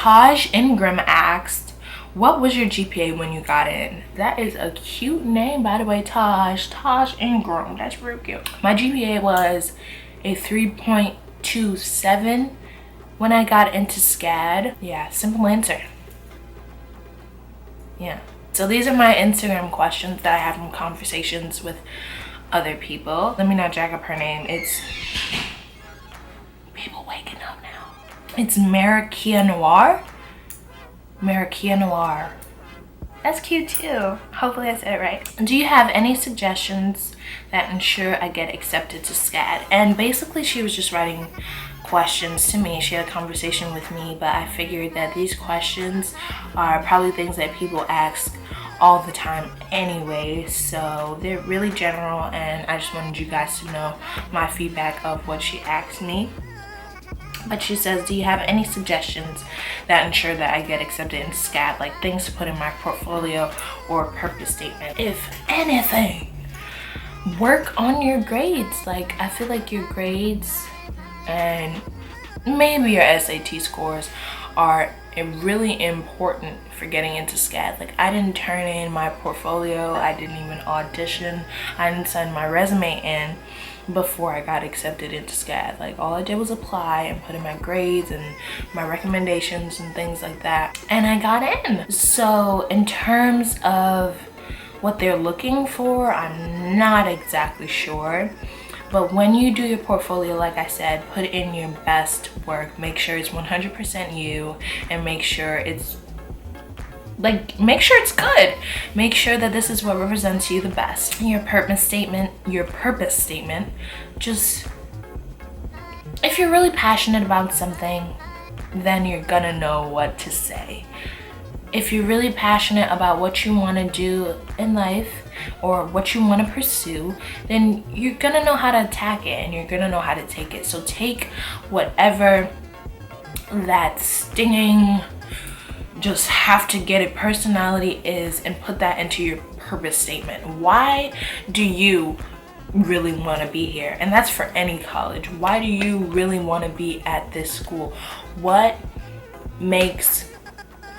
Taj Ingram asked, what was your GPA when you got in? That is a cute name, by the way, Taj. Taj Ingram, that's real cute. My GPA was a 3.27 when I got into Scad. Yeah, simple answer. Yeah. So these are my Instagram questions that I have from conversations with other people. Let me not jack up her name. It's people waking up now. It's Marikia Noir. Marikia Noir. That's cute too. Hopefully I said it right. Do you have any suggestions that ensure I get accepted to Scad? And basically she was just writing questions to me. She had a conversation with me, but I figured that these questions are probably things that people ask all the time anyway, so they're really general, and I just wanted you guys to know my feedback of what she asked me. But she says, do you have any suggestions that ensure that I get accepted in Scad, like things to put in my portfolio or purpose statement? If anything, work on your grades. Like, I feel like your grades and maybe your SAT scores are really important for getting into Scad. Like, I didn't turn in my portfolio, I didn't even audition, I didn't send my resume in before I got accepted into Scad. Like, all I did was apply and put in my grades and my recommendations and things like that, and I got in. So in terms of what they're looking for, I'm not exactly sure. But when you do your portfolio, like I said, put in your best work. Make sure it's 100% you, and make sure it's good. Make sure that this is what represents you the best. Your purpose statement, just, if you're really passionate about something, then you're gonna know what to say. If you're really passionate about what you want to do in life or what you want to pursue, then you're gonna know how to attack it and you're gonna know how to take it. So take whatever that stinging, just have to get it personality is, and put that into your purpose statement. Why do you really want to be here? And that's for any college. Why do you really want to be at this school? What makes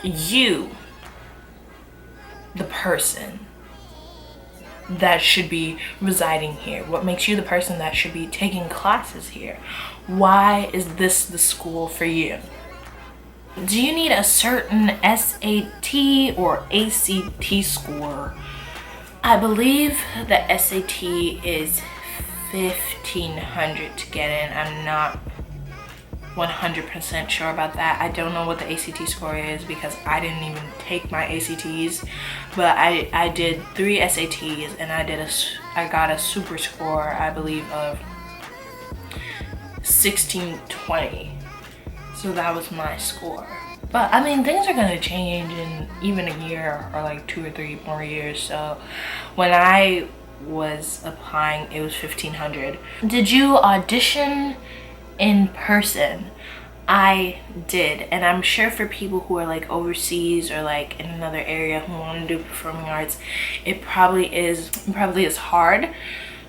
you the person that should be residing here? What makes you the person that should be taking classes here? Why is this the school for you? Do you need a certain SAT or ACT score? I believe the SAT is 1,500 to get in. I'm not 100% sure about that. I don't know what the ACT score is because I didn't even take my ACTs, but I did 3 SATs and I got a super score, I believe, of 1620. So that was my score. But I mean, things are gonna change in even a year or like 2 or 3 more years. So when I was applying, it was 1,500. Did you audition in person? I did, and I'm sure for people who are like overseas or like in another area who want to do performing arts, it probably is hard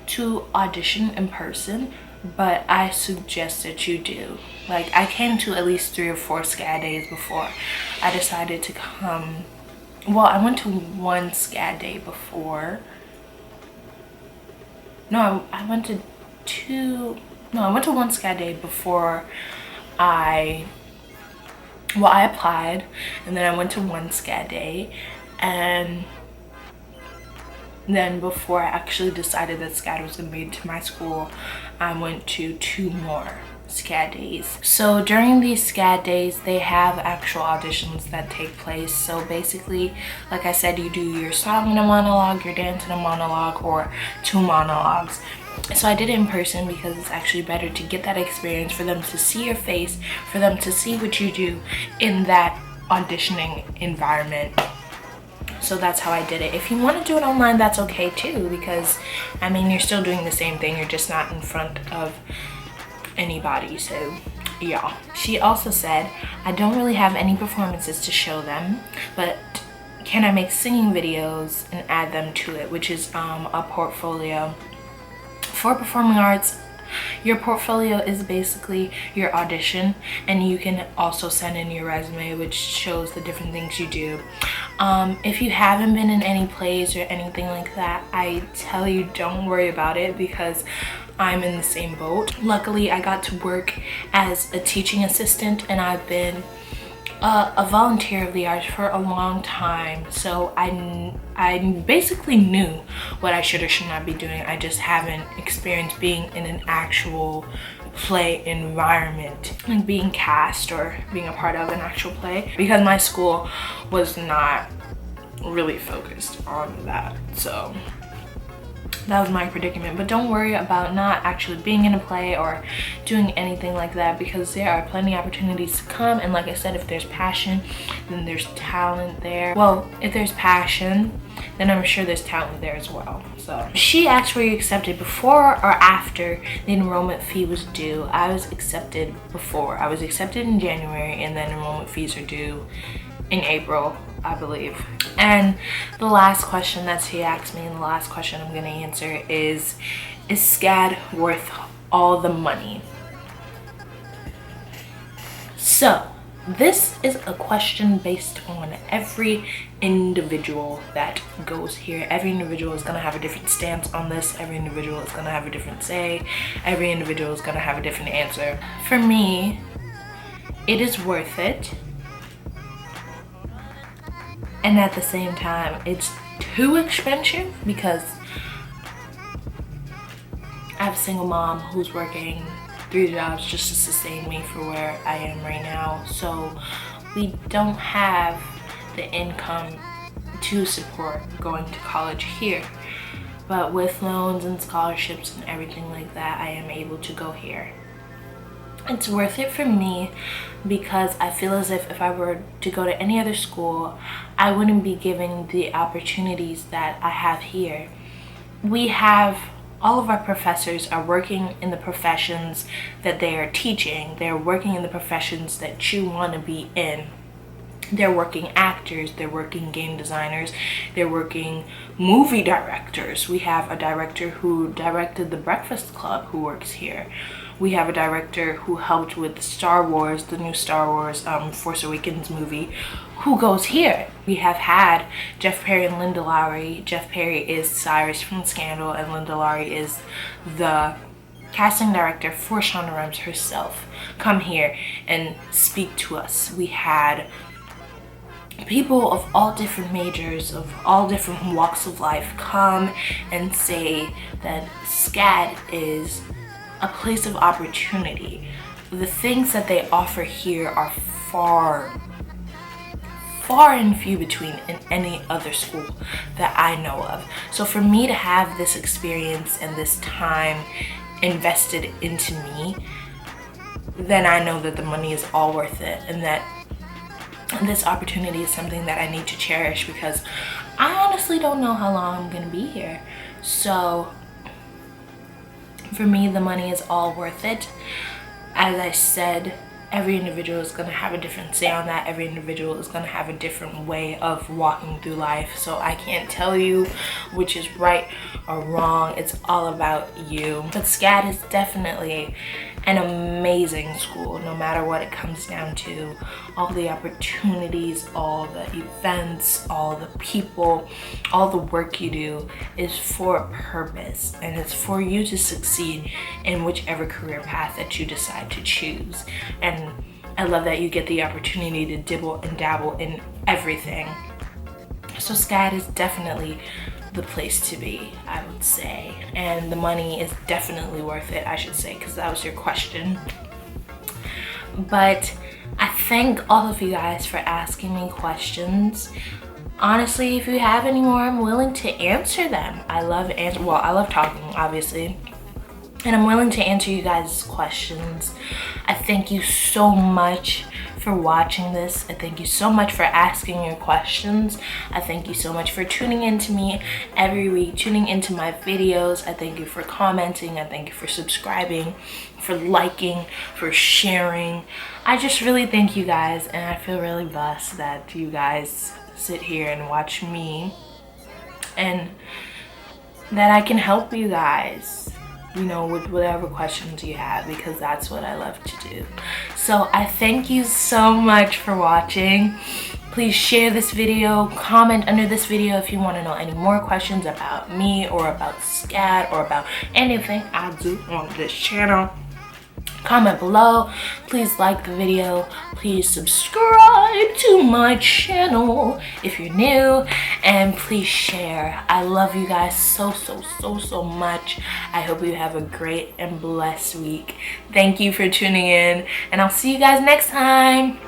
to audition in person, but I suggest that you do. Like, I came to at least 3 or 4 Scad days before I decided to come. Well, I went to one Scad day before. No, I went to one Scad day before I applied, and then I went to one Scad day, and then before I actually decided that Scad was gonna be to my school, I went to 2 more Scad days. So during these Scad days, they have actual auditions that take place. So basically, like I said, you do your song in a monologue, your dance in a monologue, or 2 monologues. So I did it in person because it's actually better to get that experience, for them to see your face, for them to see what you do in that auditioning environment. So that's how I did it. If you want to do it online, that's okay too, because I mean, you're still doing the same thing, you're just not in front of anybody. So yeah. She also said, I don't really have any performances to show them, but can I make singing videos and add them to it, which is a portfolio. For performing arts, Your portfolio is basically your audition, and you can also send in your resume, which shows the different things you do. If you haven't been in any plays or anything like that, I tell you don't worry about it, because I'm in the same boat. Luckily, I got to work as a teaching assistant, and I've been a volunteer of the arts for a long time, so I basically knew what I should or should not be doing. I just haven't experienced being in an actual play environment, like being cast or being a part of an actual play, because my school was not really focused on that. So that was my predicament. But don't worry about not actually being in a play or doing anything like that, because there are plenty of opportunities to come. And like I said, if there's passion, then there's talent there. Well, if there's passion, then I'm sure there's talent there as well. So she asked, were you accepted before or after the enrollment fee was due? I was accepted before. I was accepted in January, and then enrollment fees are due in April, I believe. And the last question that she asked me, and the last question I'm gonna answer is Scad worth all the money? So this is a question based on every individual that goes here. Every individual is gonna have a different stance on this. Every individual is gonna have a different say. Every individual is gonna have a different answer. For me, it is worth it. And at the same time, it's too expensive, because I have a single mom who's working 3 jobs just to sustain me for where I am right now. So we don't have the income to support going to college here. But with loans and scholarships and everything like that, I am able to go here. It's worth it for me, because I feel as if I were to go to any other school, I wouldn't be given the opportunities that I have here. We have, all of our professors are working in the professions that they are teaching. They're working in the professions that you want to be in. They're working actors, they're working game designers, they're working movie directors. We have a director who directed The Breakfast Club who works here. We have a director who helped with Star Wars, the new Star Wars Force Awakens movie, who goes here. We have had Jeff Perry and Linda Lowry. Jeff Perry is Cyrus from Scandal, and Linda Lowry is the casting director for Shonda Rhimes herself, come here and speak to us. We had people of all different majors, of all different walks of life, come and say that Scad is a place of opportunity. The things that they offer here are far and few between in any other school that I know of. So for me to have this experience and this time invested into me, then I know that the money is all worth it, and that this opportunity is something that I need to cherish, because I honestly don't know how long I'm gonna be here. So for me, the money is all worth it. As I said, every individual is going to have a different say on that. Every individual is going to have a different way of walking through life. So I can't tell you which is right or wrong. It's all about you. But Scad is definitely an amazing school, no matter what it comes down to. All the opportunities, all the events, all the people, all the work you do is for a purpose, and it's for you to succeed in whichever career path that you decide to choose. And I love that you get the opportunity to dibble and dabble in everything. So Scad is definitely the place to be, I would say, and the money is definitely worth it, I should say, because that was your question. But I thank all of you guys for asking me questions. Honestly, if you have any more, I'm willing to answer them. I love talking, obviously, and I'm willing to answer you guys' questions. I thank you so much for watching this. I thank you so much for asking your questions. I thank you so much for tuning in to me every week, tuning into my videos. I thank you for commenting. I thank you for subscribing, for liking, for sharing. I just really thank you guys, and I feel really blessed that you guys sit here and watch me, and that I can help you guys. you know, with whatever questions you have, because that's what I love to do. So I thank you so much for watching. Please share this video, comment under this video if you want to know any more questions about me or about Scad or about anything I do on this channel. Comment below. Please like the video. Please subscribe to my channel if you're new, and please share. I love you guys so much. I hope you have a great and blessed week. Thank you for tuning in, and I'll see you guys next time.